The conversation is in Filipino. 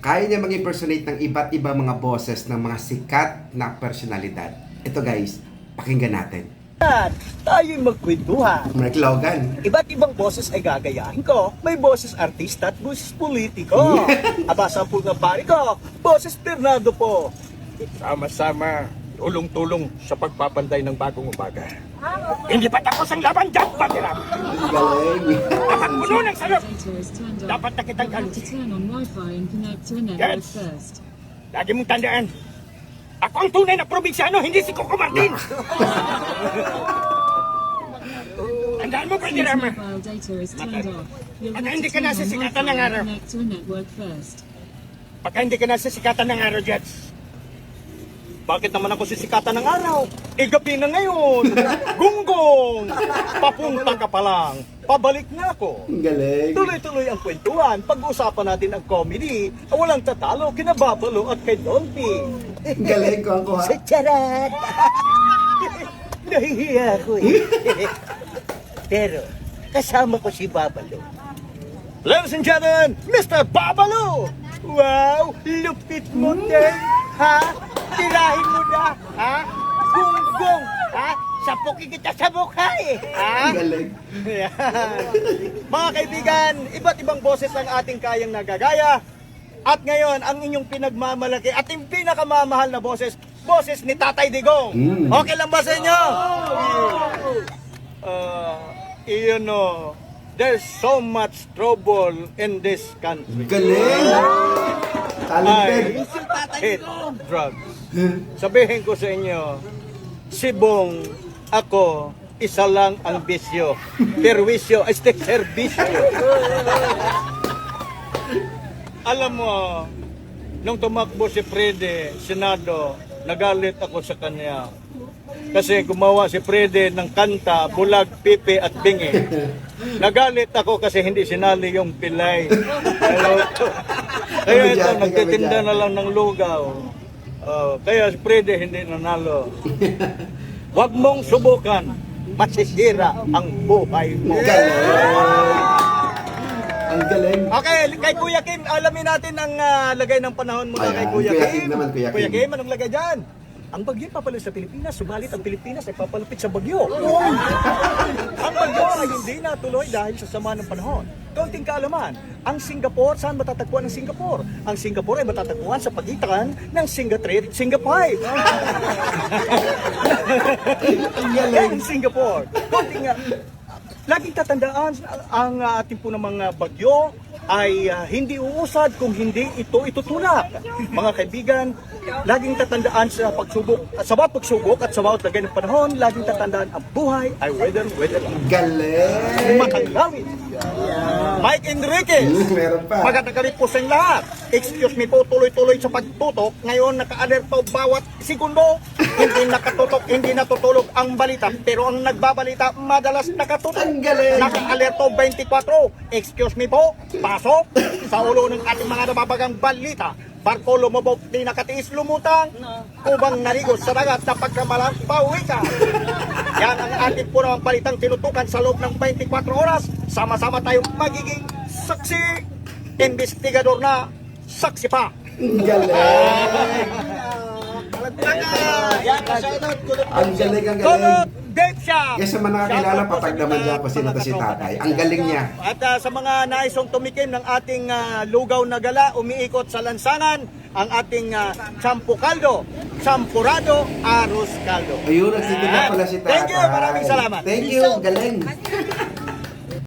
Kaya niya mag-impersonate ng iba't iba mga boses ng mga sikat na personalidad. Ito guys, pakinggan natin. Tayo'y magkwentuhan. Mark Logan. Iba't ibang boses ay gagayahin ko. May boses artista at boses politiko. Aba, sampung nga pari ko. Boses Bernardo po. Sama-sama, tulong-tulong sa pagpapanday ng bagong umaga. Hindi pa tapos ang laban dyan, Patirap. Galing. Dapat puno ng sarap. Data is turned off. Dapat na kitang You have to kalusin. turn on Wi-Fi and connect to a network Yes. first. Lagi mong tandaan, ako ang tunay na probinsyano, hindi si Coco Martin. Tandaan mo, Since Patirap. mobile data is turned off, you'll Baka have hindi to ka turn on nasisikatan Wi-Fi ng araw. and connect to a network first. Pagka hindi ka nasa sikatan ng araw, Jets. Bakit naman ako sisikatan ng araw? Gabi na ngayon. Gunggong! Papunta ka pa lang. Pabalik na ako. Galing. Tuloy-tuloy ang kwentuhan. Pag-usapan natin ang comedy. Walang tatalo, kinababalo at kay Dolphy. Galing ko ang kuha. Sa charat! Nahihiya ako eh. Pero, kasama ko si Babalo. Ladies and gentlemen, Mr. Babalo! Wow! Lupit mo din! Ha? Tirahin mo na! Ha? Gunggong! Ha? Sapukin kita sa mukha eh! Ha? Galing. Yan. Mga kaibigan, iba't ibang boses ang ating kayang nagagaya. At ngayon, ang inyong pinagmamalaki at yung pinakamamahal na boses, boses ni Tatay Digong. Okay lang ba sa inyo? Iyon o, there's so much trouble in this country. Galing. Talented. Hate drugs. Sabihin ko sa inyo, si Bong, ako, isa lang ang bisyo. Perwisyo, este servisyo. Alam mo, nung tumakbo si Frede, Senado, nagalit ako sa kanya. Kasi gumawa si Frede ng kanta, Bulag, Pipi at Bingi. Nagalit ako kasi hindi sinali yung pilay. Kaya ito, nagtitinda na lang ng lugaw. Kaya si Frede hindi nanalo. Huwag mong subukan, masisira ang buhay mo. Ang galing. Okay, kay Kuya Kim, alamin natin ang lagay ng panahon mula kay Ayan, Kuya Kuya Kim. Kim naman, Kuya Kim. Kim, anong lagay dyan? Ang bagyo papalapit sa Pilipinas, subalit ang Pilipinas ay papalapit sa bagyo. Ang bagyo ay hindi natuloy dahil sa sama ng panahon. Kaunting kaalaman, ang Singapore, saan matatagpuan ang Singapore? Ang Singapore ay matatagpuan sa pagitan ng Singa-3 at Singa-5. Yan ang Singapore. Kaunting laging tatandaan ang ating po ng mga bagyo ay hindi uusad kung hindi ito itutulak. Mga kaibigan, laging tatandaan sa pagsubok, sa bawat pagsubok at sa bawat lagay ng panahon, laging tatandaan ang buhay ay weather lang. Galing. Makangawin. Mike Enriquez. Meron pa. Magandang po sa lahat. Excuse me po, tuloy-tuloy sa pagtutok. Ngayon, naka-alerto bawat segundo. Hindi nakatutok, hindi natutulog ang balita. Pero ang nagbabalita, madalas nakatutok. Ang galing. Naka-alerto 24. Excuse me po, pasok sa ulo ng ating mga nababagang balita. Barko lumubog, di nakatiis lumutang. Kubang narigos sa dagat na pagkamalang pauwi ka. Yan ang ating po namang balitang tinutukan sa loob ng 24 oras. Sama-sama tayong magiging saksi. Investigador na, saksi pa. Ang galing. Yan ang shoutout. Ang galing, ang Kulot galing. Dave Shop. Kaya sa mga nakakilala, papagdaman dyan kung sino to si tatay. Ang galing niya. At sa mga naisong tumikim ng ating lugaw na gala, umiikot sa lansangan, ang ating champo caldo, champurado, arroz caldo. Ayun, nagtitinda pala si tatay. Thank you, maraming salamat. Thank you, galing.